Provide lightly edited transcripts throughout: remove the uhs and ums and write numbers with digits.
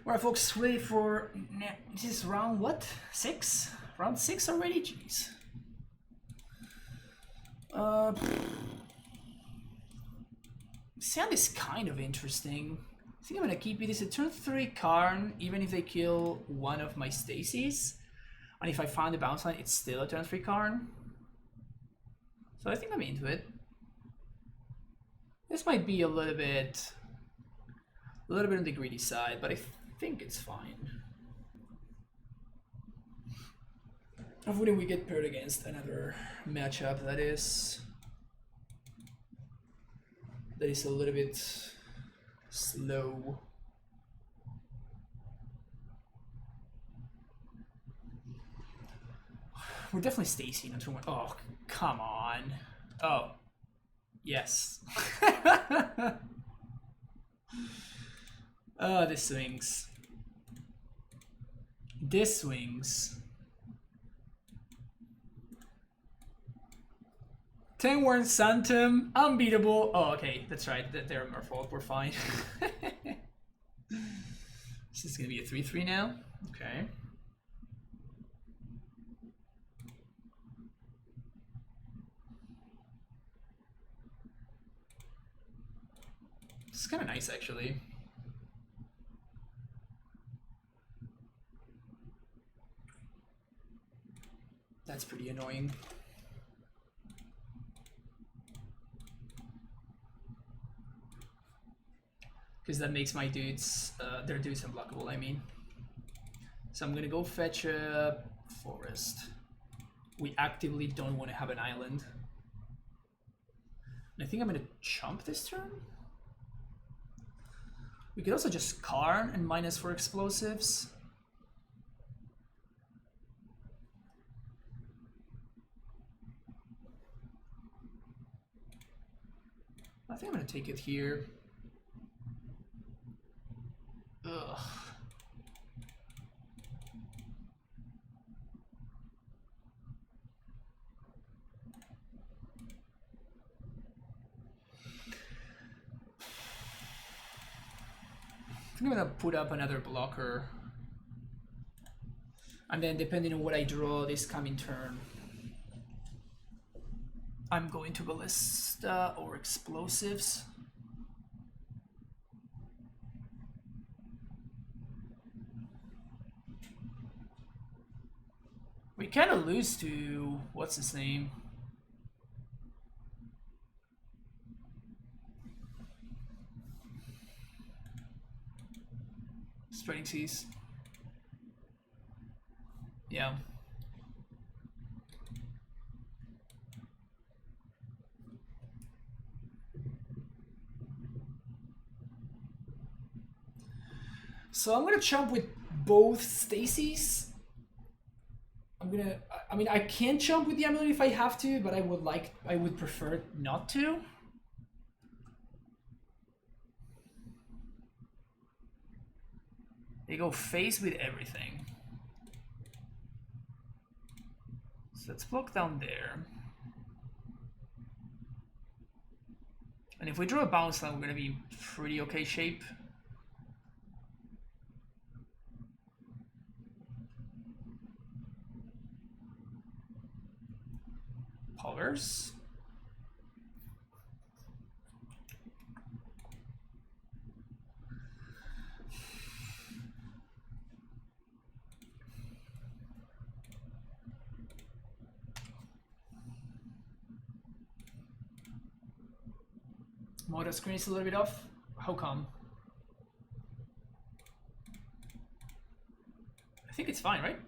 Alright folks, ready for... This is round what? 6? Round 6 already? Jeez. Sound is kind of interesting. I think I'm gonna keep it as a turn 3 Karn, even if they kill one of my Stacies. And if I find the bounce line, it's still a turn 3 Karn. So I think I'm into it. This might be a little bit on the greedy side, but I think it's fine. Hopefully we get paired against another matchup that is a little bit slow. We're definitely Stacy on turn 1. Oh, come on. Oh, yes. Oh, this swings. This swings. 10 Warren Santum, unbeatable. Oh, okay, that's right. They're Merfolk. We're fine. This is gonna be a 3/3 now. Okay. This is kind of nice, actually. That's pretty annoying. Because that makes my dudes, their dudes unblockable, I mean. So I'm gonna go fetch a forest. We actively don't want to have an island. And I think I'm gonna chomp this turn. We could also just Karn and -4 explosives. I think I'm gonna take it here. Ugh. I think I'm gonna put up another blocker. And then depending on what I draw this coming turn, I'm going to Ballista or Explosives. We kind of lose to, what's his name? Spreading Seas. Yeah. So I'm gonna chomp with both Stacies. I mean, I can chomp with the amulet if I have to, but I would prefer not to. They go face with everything. So let's block down there. And if we draw a bounce line, we're gonna be in pretty okay shape. Powers. Motor screen is a little bit off. How come? I think it's fine, right?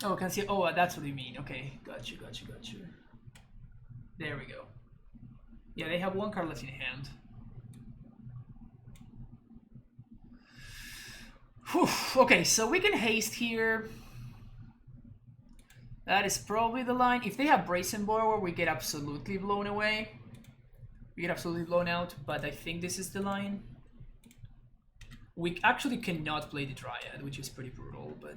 Oh, can see. Oh, that's what you mean. Okay, got you. There we go. Yeah, they have one card left in hand. Whew. Okay, so we can haste here. That is probably the line. If they have Brazen Borrower, we get absolutely blown away. We get absolutely blown out, but I think this is the line. We actually cannot play the Dryad, which is pretty brutal, but...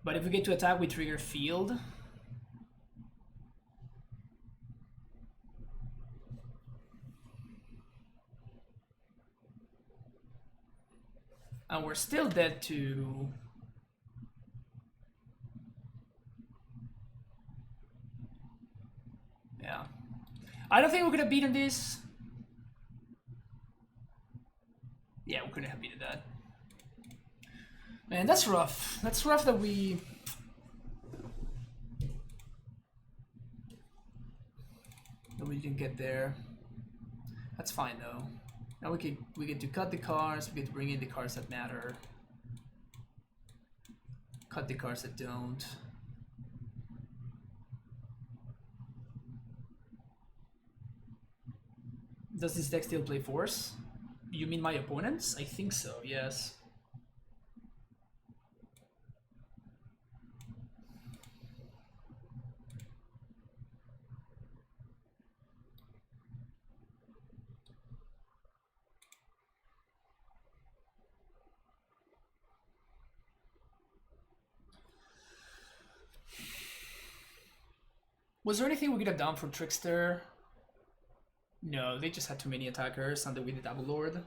But if we get to attack, we trigger Field. And we're still dead to... Yeah. I don't think we could have beaten this. Yeah, we couldn't have beaten that. Man, that's rough. That's rough that we... didn't get there. That's fine though. Now we get to cut the cards, we get to bring in the cards that matter. Cut the cards that don't. Does this deck still play Force? You mean my opponents? I think so, yes. Was there anything we could have done for Trickster? No, they just had too many attackers and with the Double Lord.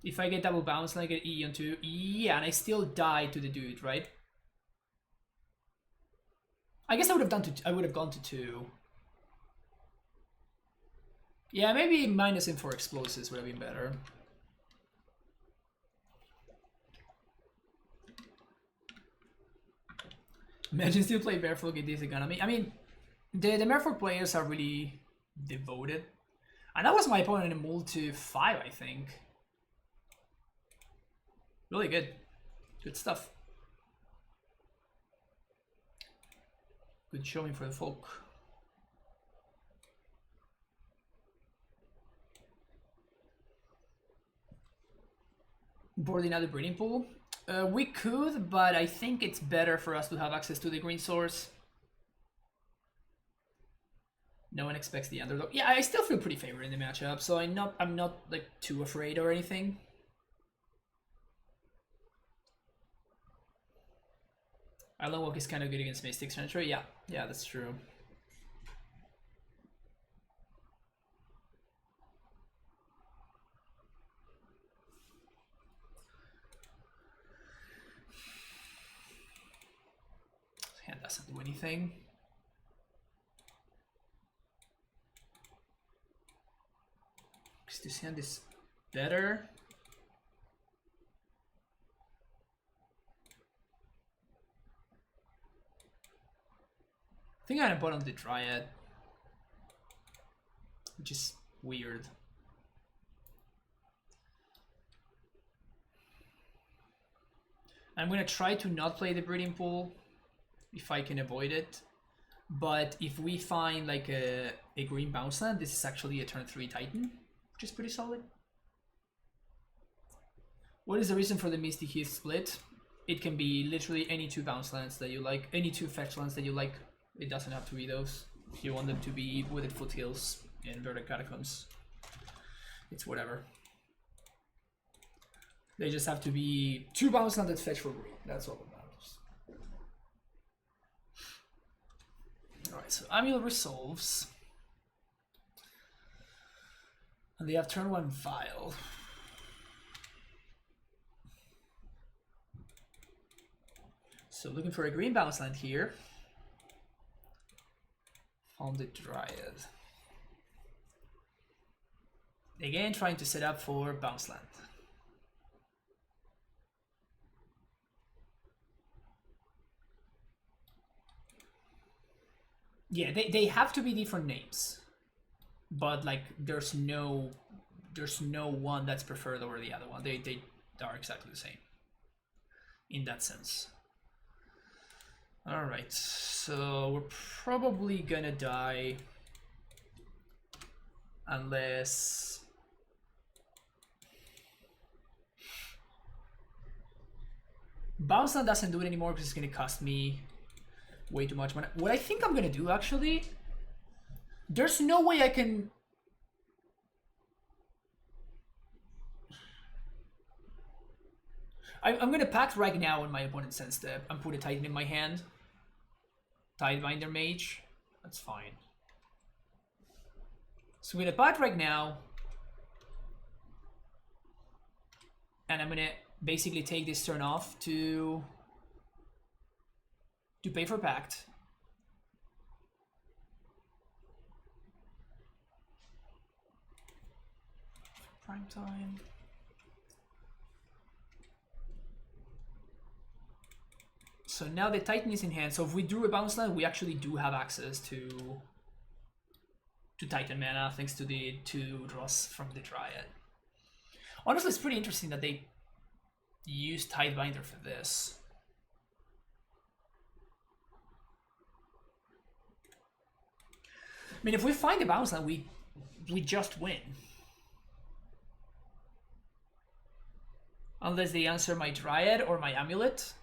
If I get double bounce, I get E on 2. Yeah, and I still die to the dude, right? I guess I would have gone to 2. Yeah, maybe minus in for explosives would have been better. Imagine still play Merfolk in this economy. I mean, the Merfolk players are really devoted. And that was my opponent in Multi 5, I think. Really good. Good stuff. Good showing for the folk. Boarding out the breeding pool. We could, but I think it's better for us to have access to the green source. No one expects the underdog. Yeah, I still feel pretty favored in the matchup, so I'm not like too afraid or anything. Island Walk is kind of good against Mystic Sentry. Yeah, that's true. Hand doesn't do anything. Because this hand is better. I think I had a bottom the Dryad, which is weird. I'm gonna try to not play the breeding pool if I can avoid it. But if we find like a green bounce land, this is actually a turn 3 Titan, which is pretty solid. What is the reason for the Misty Heath split? It can be literally any 2 bounce lands that you like, any 2 fetch lands that you like. It doesn't have to be those. If you want them to be Wooded Foothills and Verdant Catacombs, it's whatever. They just have to be 2 bounce lands that fetch for green. That's all that matters. Alright, so Amul resolves. And they have turn 1 Vial. So looking for a green bounce land here. Found the Dryad. Again, trying to set up for bounce land. Yeah, they have to be different names, but like there's no one that's preferred over the other one. They are exactly the same in that sense. Alright, so we're probably gonna die unless... Bounce Land doesn't do it anymore because it's gonna cost me way too much money. What I think I'm gonna do actually, there's no way I can... I'm gonna pack right now when my opponent sends step and put a Titan in my hand. Tidebinder Mage, that's fine. So I'm gonna pack right now, and I'm gonna basically take this turn off to pay for Pact. Prime time. So now the Titan is in hand. So if we drew a bounce land, we actually do have access to Titan mana thanks to the 2 draws from the Dryad. Honestly, it's pretty interesting that they use Tidebinder for this. I mean, if we find a bounce land, we just win. Unless they answer my Dryad or my Amulet.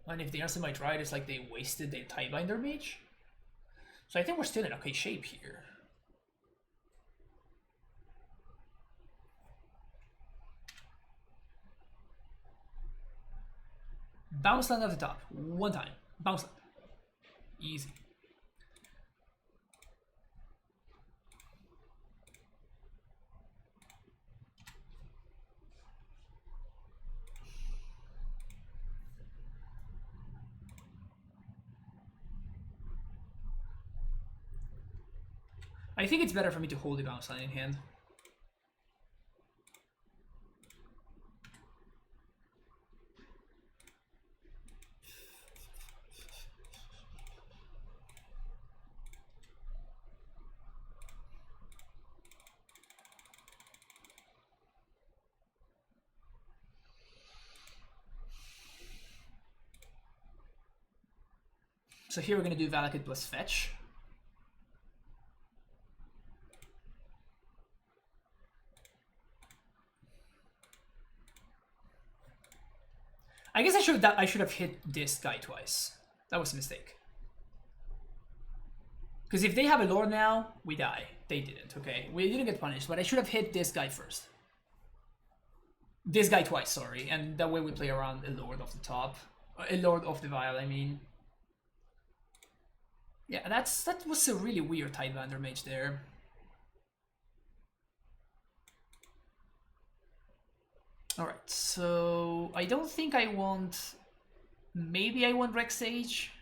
And if they answer my Dryad, it's like they wasted their Tidebinder Mage. So I think we're still in okay shape here. Bounce land at the top. One time. Bounce land. Easy. I think it's better for me to hold the bounce land in hand. So here we're going to do Valakut plus fetch. I guess I should have hit this guy twice. That was a mistake. Because if they have a lord now, we die. They didn't, okay? We didn't get punished, but I should have hit this guy first. This guy twice, sorry. And that way we play around a lord off the top. A lord off the vial, I mean. Yeah, that was a really weird Tidebinder Mage there. Alright, so I don't think I want... Maybe I want Rex Sage.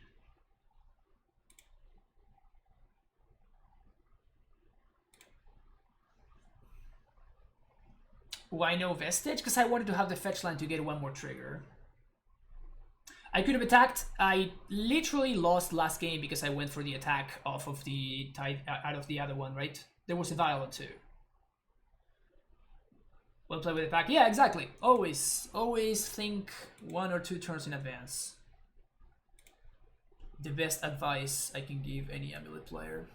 Why no Vestige? Because I wanted to have the fetch line to get one more trigger. I could have attacked. I literally lost last game because I went for the attack off of the out of the other one, right? There was a violent too. Well played with the pack. Yeah, exactly. Always think 1 or 2 turns in advance. The best advice I can give any Amulet player.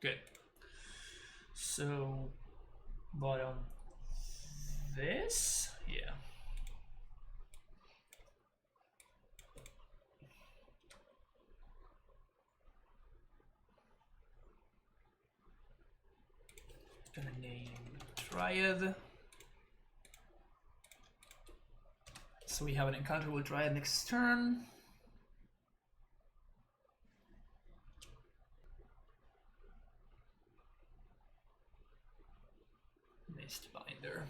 Good. So, bottom this? Yeah. Gonna name Dryad. So we have an encounter with Dryad next turn. Mist Binder.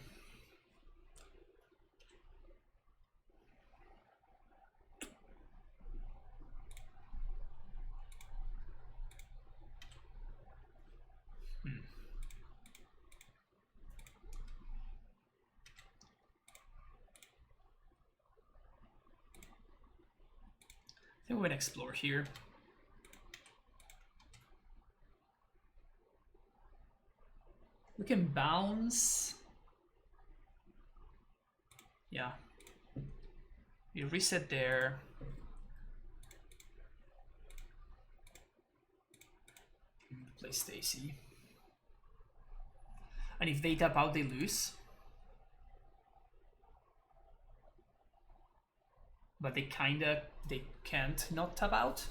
think we're gonna explore here. We can bounce. Yeah. You reset there. Play Stacy. And if they tap out, they lose. But they can't not tap out.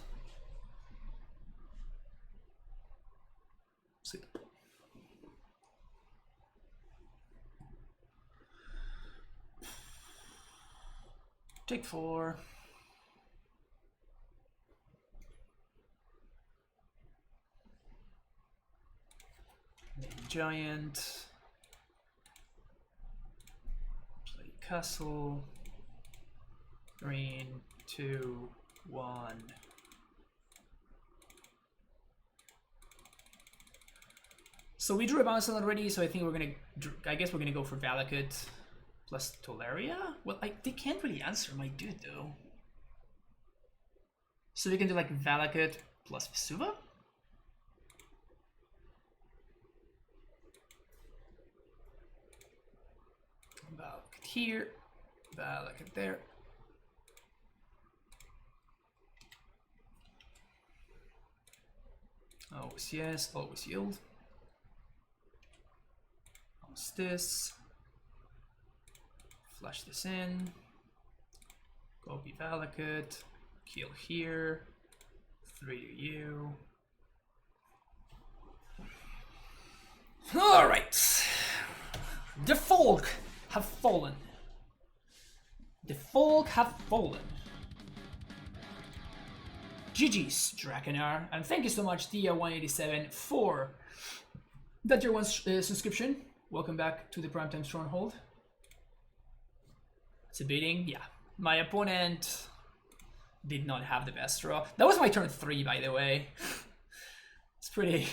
Sweet. Take 4. Giant. Play castle. Green, 2, 1. So we drew a bounce already, so I think we're gonna. I guess we're gonna go for Valakut plus Tolaria. Well, they can't really answer my dude though. So we can do like Valakut plus Vesuva. Valakut here, Valakut there. Always yes, always yield. Bounce this. Flash this in. Copy Valakut. Kill here. 3 to you. Alright. The folk have fallen. The folk have fallen. GG's Drakenar, and thank you so much Tia187 for that year 1 subscription. Welcome back to the Primetime Stronghold. It's a beating, yeah. My opponent did not have the best draw. That was my turn 3, by the way. It's pretty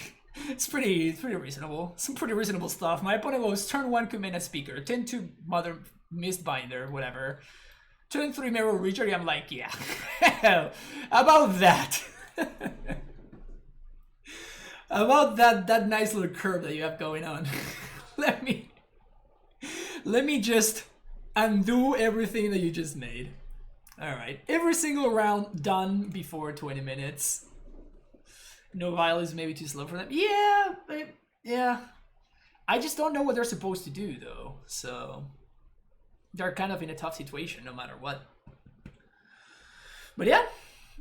reasonable. Some pretty reasonable stuff. My opponent was turn 1 Kumena Speaker, turn 2 Mother Mistbinder, whatever. Turn 3 Merfolk Reacher, I'm like, yeah. About that. About that nice little curve that you have going on. Let me just undo everything that you just made. Alright. Every single round done before 20 minutes. No vial is maybe too slow for them. Yeah, yeah. I just don't know what they're supposed to do though, so they're kind of in a tough situation no matter what. But yeah,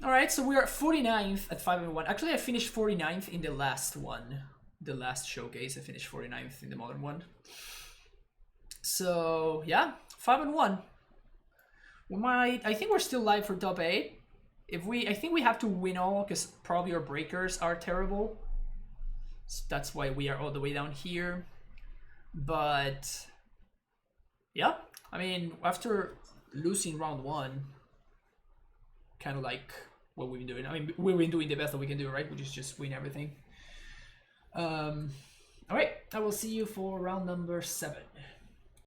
alright, so we are 49th at 5-1. Actually, I finished 49th in the last one. The last showcase, I finished 49th in the modern one. So yeah, 5-1. I think we're still live for top 8. I think we have to win all because probably our breakers are terrible. So that's why we are all the way down here. But yeah, I mean, after losing round 1, kind of like what we've been doing. I mean, we've been doing the best that we can do, right? Which is just win everything. All right, I will see you for round number 7.